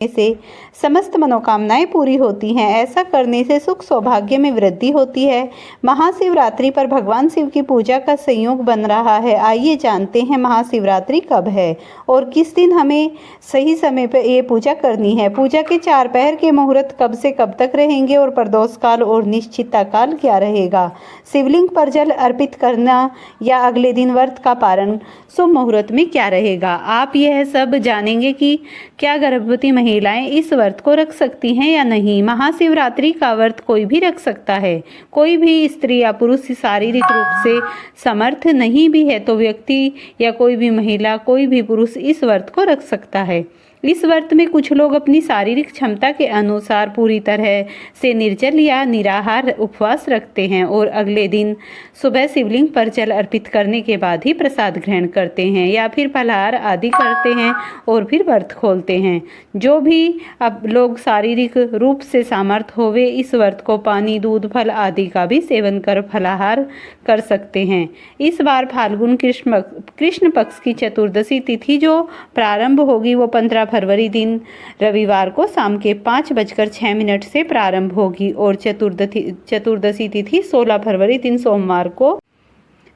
से समस्त मनोकामनाएं पूरी होती हैं। ऐसा करने से सुख सौभाग्य में वृद्धि होती है। महाशिवरात्रि पर भगवान शिव की पूजा का संयोग बन रहा है। आइए जानते हैं महाशिवरात्रि कब है और किस दिन हमें सही समय पर ये पूजा करनी है। पूजा के 4 पहर के मुहूर्त कब से कब तक रहेंगे और प्रदोष काल और निश्चितता काल क्या रहेगा। शिवलिंग पर जल अर्पित करना या अगले दिन व्रत का पारण शुभ मुहूर्त में क्या रहेगा। आप यह सब जानेंगे कि क्या गर्भवती महिलाएं इस व्रत को रख सकती हैं या नहीं। महाशिवरात्रि का व्रत कोई भी रख सकता है। कोई भी स्त्री या पुरुष शारीरिक रूप से समर्थ नहीं भी है तो व्यक्ति या कोई भी महिला, कोई भी पुरुष इस व्रत को रख सकता है। इस व्रत में कुछ लोग अपनी शारीरिक क्षमता के अनुसार पूरी तरह से निर्जल या निराहार उपवास रखते हैं और अगले दिन सुबह शिवलिंग पर जल अर्पित करने के बाद ही प्रसाद ग्रहण करते हैं या फिर फलाहार आदि करते हैं और फिर व्रत खोलते हैं। जो भी अब लोग शारीरिक रूप से सामर्थ हो वे इस व्रत को पानी, दूध, फल आदि का भी सेवन कर फलाहार कर सकते हैं। इस बार फाल्गुन कृष्ण पक्ष की चतुर्दशी तिथि जो प्रारंभ होगी वो 15 फरवरी दिन रविवार को शाम के 5:06 से प्रारंभ होगी और चतुर्दशी तिथि 16 फरवरी दिन सोमवार को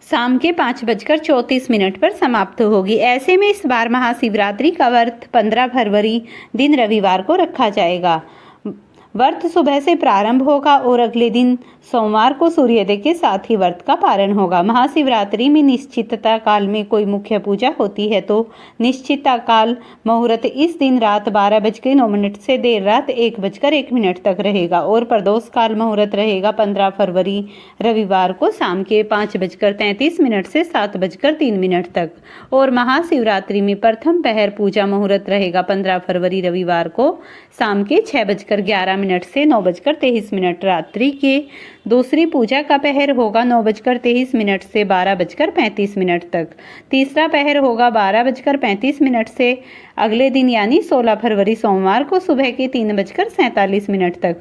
शाम के 5:34 पर समाप्त होगी। ऐसे में इस बार महाशिवरात्रि का व्रत 15 फरवरी दिन रविवार को रखा जाएगा। व्रत सुबह से प्रारंभ होगा और अगले दिन सोमवार को सूर्योदय के साथ ही व्रत का पारण होगा। महाशिवरात्रि में निश्चितता काल में कोई मुख्य पूजा होती है तो निश्चितता काल मुहूर्त इस दिन रात 12:09 से देर रात 1:01 तक रहेगा और प्रदोष काल मुहूर्त रहेगा 15 फरवरी रविवार को शाम के 5:33 से 7:03 तक और महाशिवरात्रि में प्रथम पहर पूजा मुहूर्त रहेगा 15 फरवरी रविवार को शाम के 6:11 से 9:23। रात्रि के दूसरी पूजा का पहर होगा 9:23 से 12:35 तक। तीसरा पहर होगा 12:35 से अगले दिन यानी 16 फरवरी सोमवार को सुबह के 3:47 तक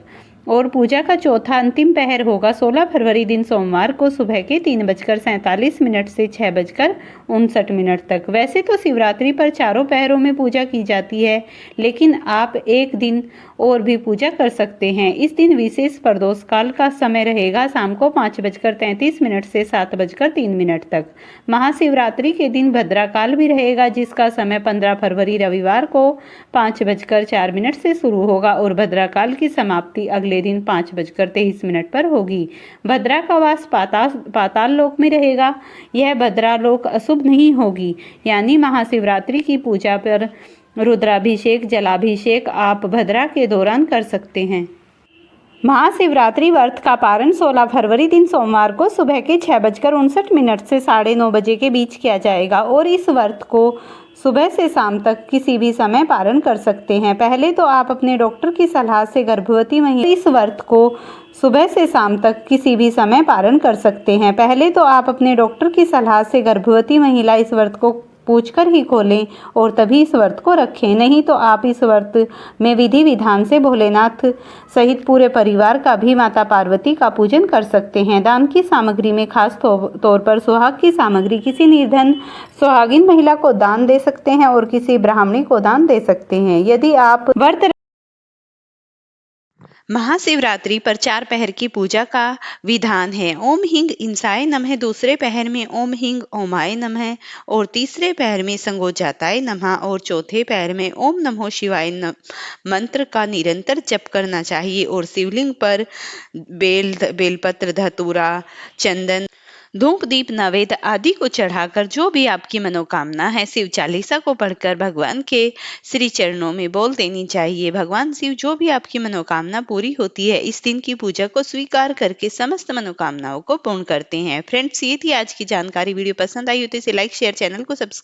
और पूजा का चौथा अंतिम पहर होगा 16 फरवरी दिन सोमवार को सुबह के 3:47 से 6:59 तक। वैसे तो शिवरात्रि पर चारों पहरों में पूजा की जाती है लेकिन आप एक दिन और भी पूजा कर सकते हैं। इस दिन विशेष प्रदोष काल का समय रहेगा शाम को 5:33 से 7:03 तक। महाशिवरात्रि के दिन भद्रा काल भी रहेगा जिसका समय 15 फरवरी रविवार को 5:04 से शुरू होगा और भद्रा काल की समाप्ति अगले दिन 5:23 पर होगी। भद्रा का वास पाताल लोक में रहेगा। यह भद्रा लोक अशुभ नहीं होगी यानी महाशिवरात्रि की पूजा पर रुद्राभिषेक, जलाभिषेक आप भद्रा के दौरान कर सकते हैं। महाशिवरात्रि व्रत का पारण 16 फरवरी दिन सोमवार को सुबह के 6:59 से 9:30 बजे के बीच किया जाएगा और इस व्रत को सुबह से शाम तक किसी भी समय पारण कर सकते हैं। पहले तो आप अपने डॉक्टर की सलाह से गर्भवती महिला इस व्रत को सुबह से शाम तक किसी भी समय पारण कर सकते हैं। पहले तो आप अपने डॉक्टर की सलाह से गर्भवती महिला इस व्रत को पूछकर ही खोलें और तभी इस व्रत को रखें। नहीं तो आप इस व्रत में विधि विधान से भोलेनाथ सहित पूरे परिवार का भी माता पार्वती का पूजन कर सकते हैं। दान की सामग्री में खास तौर पर सुहाग की सामग्री किसी निर्धन सुहागिन महिला को दान दे सकते हैं और किसी ब्राह्मणी को दान दे सकते हैं। यदि आप व्रत महाशिवरात्रि पर 4 पहर की पूजा का विधान है। ओम हिंग इंसाय नमः, दूसरे पहर में ओम हिंग ओमाय नमः और तीसरे पहर में संगोजाताय नमः और चौथे पहर में ओम नमो शिवाय मंत्र का निरंतर जप करना चाहिए और शिवलिंग पर बेलपत्र, धतूरा, चंदन, धूप, दीप, नैवेद्य आदि को चढ़ाकर जो भी आपकी मनोकामना है शिव चालीसा को पढ़कर भगवान के श्री चरणों में बोल देनी चाहिए। भगवान शिव जो भी आपकी मनोकामना पूरी होती है इस दिन की पूजा को स्वीकार करके समस्त मनोकामनाओं को पूर्ण करते हैं। फ्रेंड्स, ये थी आज की जानकारी। वीडियो पसंद आई हो तो इसे लाइक, शेयर, चैनल को सब्सक्राइब